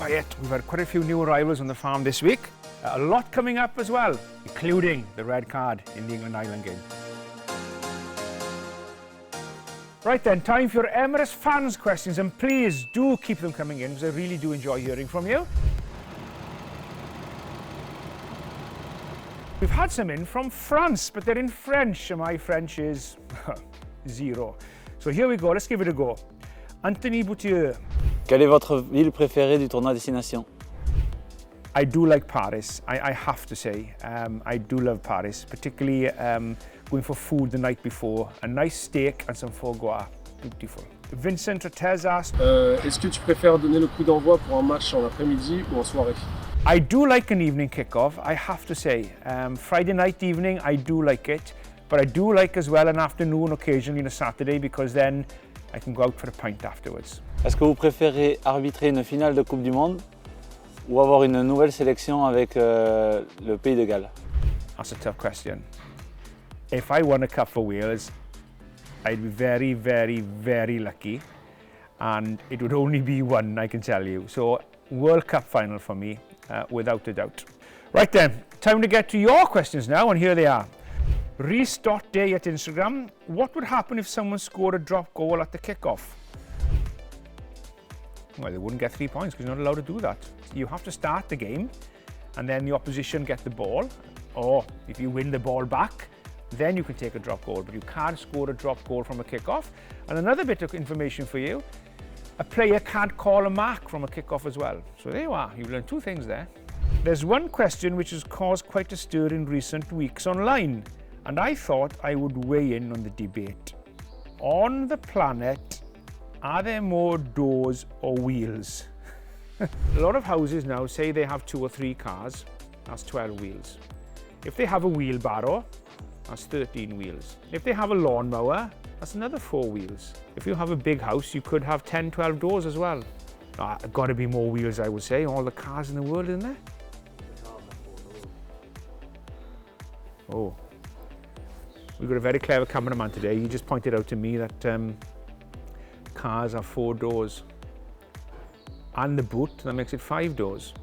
quiet. We've had quite a few new arrivals on the farm this week. A lot coming up as well, including the red card in the England-Ireland game. Right then, time for your Emirates fans questions, and please do keep them coming in because I really do enjoy hearing from you. We've had some in from France, but they're in French, and my French is zero. So here we go, let's give it a go. Anthony Boutier. Quelle est votre ville préférée du tournoi destination? I do like Paris, I have to say. I do love Paris, particularly going for food the night before. A nice steak and some foie gras, beautiful. Vincent Tez asked, est-ce que tu préfères donner le coup d'envoi pour un match en après-midi ou en soirée? I do like an evening kickoff, I have to say. Friday night evening, I do like it. But I do like as well an afternoon occasionally on a Saturday because then I can go out for a pint afterwards. Est-ce que vous préférez arbitrer une finale de Coupe du Monde ou avoir une nouvelle sélection avec le Pays de Galles? That's a tough question. If I won a cup for Wales, I'd be very, very, very lucky. And it would only be one, I can tell you. So, World Cup final for me, without a doubt. Right then, time to get to your questions now, and here they are. Reese.day at Instagram. What would happen if someone scored a drop goal at the kickoff? Well, they wouldn't get 3 points because you're not allowed to do that. You have to start the game and then the opposition get the ball, or if you win the ball back, then you can take a drop goal, but you can't score a drop goal from a kickoff. And another bit of information for you, a player can't call a mark from a kickoff as well. So there you are, you've learned two things there. There's one question which has caused quite a stir in recent weeks online, and I thought I would weigh in on the debate. On the planet, are there more doors or wheels? A lot of houses now say they have 2 or 3 cars, that's 12 wheels. If they have a wheelbarrow, that's 13 wheels. If they have a lawnmower, that's another 4 wheels. If you have a big house, you could have 10, 12 doors as well. Got to be more wheels, I would say. All the cars in the world, isn't there? Oh. We've got a very clever cameraman today. He just pointed out to me that cars have 4 doors. And the boot, that makes it 5 doors.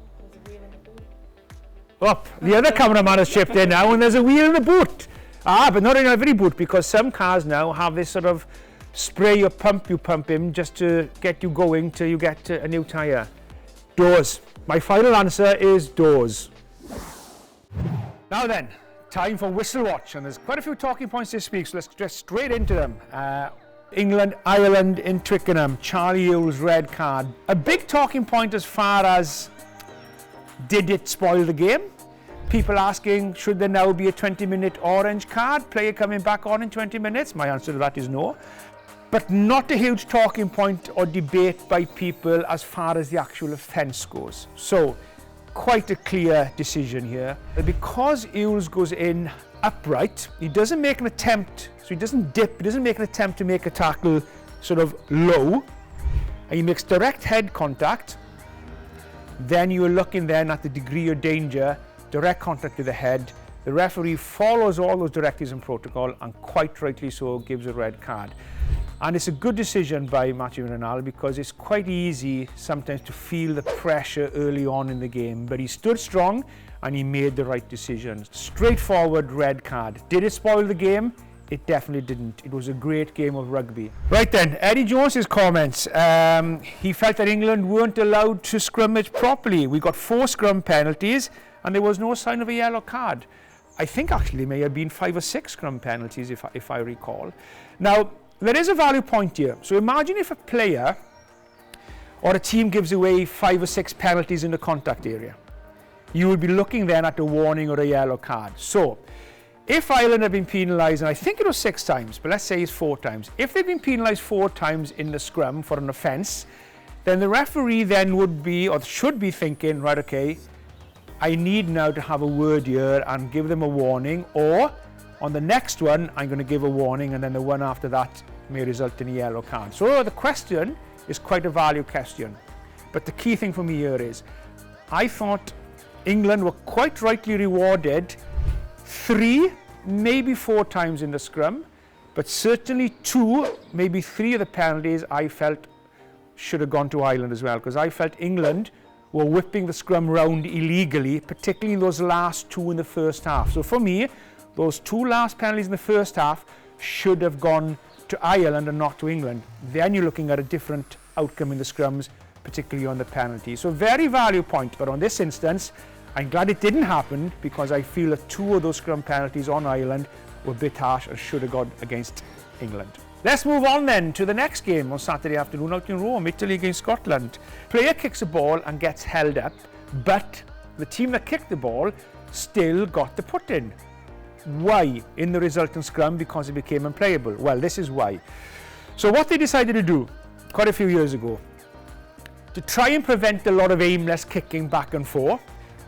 Up, the other cameraman has chipped in now, and there's a wheel in the boot. But not in every boot, because some cars now have this sort of spray you pump in just to get you going till you get a new tyre. Doors. My final answer is doors. Now then, time for Whistle Watch, and there's quite a few talking points this week, so let's get straight into them. England, Ireland in Twickenham, Charlie Ewels red card. A big talking point as far as did it spoil the game? People asking, should there now be a 20-minute orange card? Player coming back on in 20 minutes? My answer to that is no. But not a huge talking point or debate by people as far as the actual offence goes. So, quite a clear decision here. Because Ewels goes in upright, he doesn't make an attempt, so he doesn't dip, he doesn't make an attempt to make a tackle sort of low, and he makes direct head contact. Then you're looking then at the degree of danger, direct contact with the head. The referee follows all those directives and protocol, and quite rightly so gives a red card. And it's a good decision by Mathieu Renal because it's quite easy sometimes to feel the pressure early on in the game, but he stood strong and he made the right decision. Straightforward red card. Did it spoil the game? It definitely didn't. It was a great game of rugby. Right then, Eddie Jones's comments. He felt that England weren't allowed to scrummage properly. We got 4 scrum penalties and there was no sign of a yellow card. I think actually there may have been 5 or 6 scrum penalties if I recall. Now, there is a value point here. So imagine if a player or a team gives away 5 or 6 penalties in the contact area. You would be looking then at a warning or a yellow card. So, if Ireland had been penalised, and I think it was 6 times, but let's say it's 4 times. If they'd been penalised 4 times in the scrum for an offence, then the referee then would be, or should be thinking, right, okay, I need now to have a word here and give them a warning, or on the next one, I'm going to give a warning, and then the one after that may result in a yellow card. So the question is quite a value question. But the key thing for me here is, I thought England were quite rightly rewarded 3, maybe 4 times in the scrum, but certainly 2, maybe 3 of the penalties I felt should have gone to Ireland as well, because I felt England were whipping the scrum round illegally, particularly those last two in the first half. So for me, those two last penalties in the first half should have gone to Ireland and not to England. Then you're looking at a different outcome in the scrums, particularly on the penalty. So very value point, but on this instance, I'm glad it didn't happen because I feel that two of those scrum penalties on Ireland were a bit harsh and should have gone against England. Let's move on then to the next game on Saturday afternoon out in Rome, Italy against Scotland. Player kicks a ball and gets held up, but the team that kicked the ball still got the put in. Why? In the resultant scrum, because it became unplayable. Well, this is why. So what they decided to do quite a few years ago, to try and prevent a lot of aimless kicking back and forth,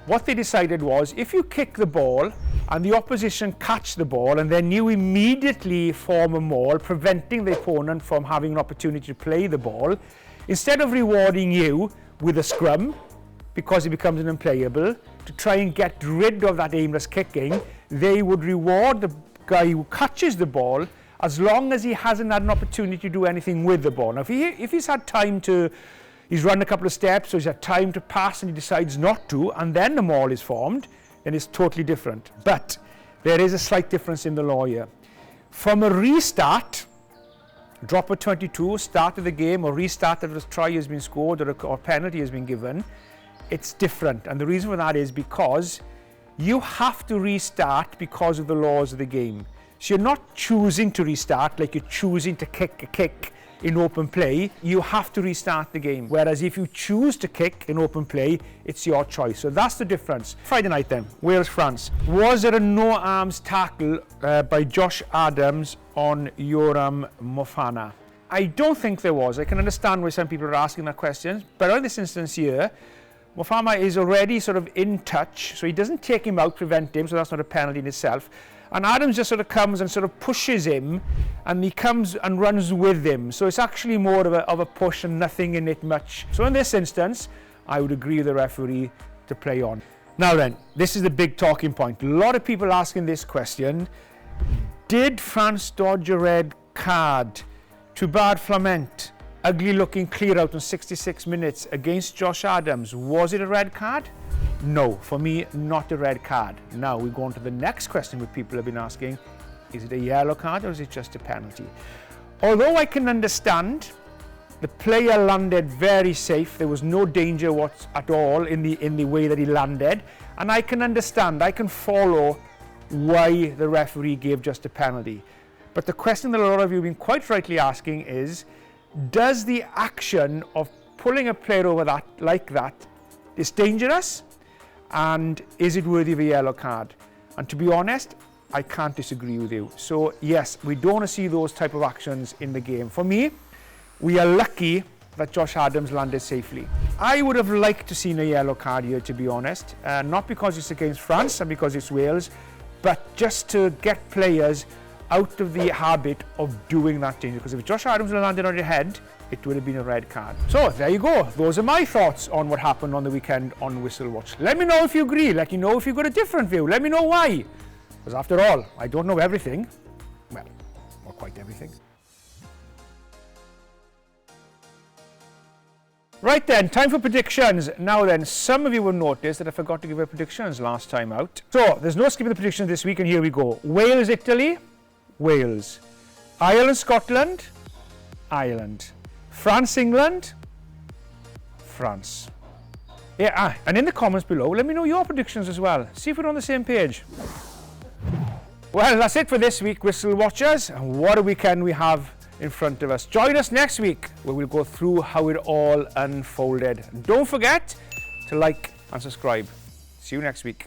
what they decided was if you kick the ball and the opposition catch the ball and then you immediately form a maul, preventing the opponent from having an opportunity to play the ball, instead of rewarding you with a scrum because it becomes an unplayable, to try and get rid of that aimless kicking, they would reward the guy who catches the ball as long as he hasn't had an opportunity to do anything with the ball. Now, if he's had time to, he's run a couple of steps, so he's had time to pass and he decides not to, and then the maul is formed, then it's totally different. But there is a slight difference in the law here. From a restart, drop of 22, start of the game, or restart after a try has been scored or penalty has been given, it's different. And the reason for that is because you have to restart because of the laws of the game. So you're not choosing to restart like you're choosing to kick a kick in open play. You have to restart the game. Whereas if you choose to kick in open play, it's your choice. So that's the difference. Friday night then, Wales-France. Was there a no-arms tackle by Josh Adams on Yoram Moefana? I don't think there was. I can understand why some people are asking that question. But in this instance here, Moefana is already sort of in touch, so he doesn't take him out, prevent him, so that's not a penalty in itself. And Adams just sort of comes and sort of pushes him, and he comes and runs with him. So it's actually more of a push and nothing in it much. So in this instance, I would agree with the referee to play on. Now then, this is the big talking point. A lot of people asking this question. Did France dodge a red card? Too bad Flament. Ugly looking clear out in 66 minutes against Josh Adams. Was it a red card? No, for me, not a red card. Now we go on to the next question which people have been asking. Is it a yellow card or is it just a penalty? Although I can understand the player landed very safe, there was no danger at all in the way that he landed, and I can understand, I can follow why the referee gave just a penalty. But the question that a lot of you have been quite rightly asking is, does the action of pulling a player over like that is dangerous, and is it worthy of a yellow card? And to be honest, I can't disagree with you. So yes, we don't want to see those type of actions in the game. For me, we are lucky that Josh Adams landed safely. I would have liked to seen a yellow card here, to be honest, not because it's against France and because it's Wales, but just to get players out of the habit of doing that danger. Because if Josh Adams had landed on your head, it would have been a red card. So there you go. Those are my thoughts on what happened on the weekend on Whistle Watch. Let me know if you agree. Let me know if you've got a different view. Let me know why. Because after all, I don't know everything. Well, not quite everything. Right then, time for predictions. Now then, some of you will notice that I forgot to give our predictions last time out. So there's no skipping the predictions this week, and here we go. Wales, Italy. Wales. Ireland, Scotland. Ireland. France, England. France. Yeah, and in the comments below, let me know your predictions as well. See if we're on the same page. Well, that's it for this week, Whistle Watchers. And what a weekend we have in front of us. Join us next week where we'll go through how it all unfolded. And don't forget to like and subscribe. See you next week.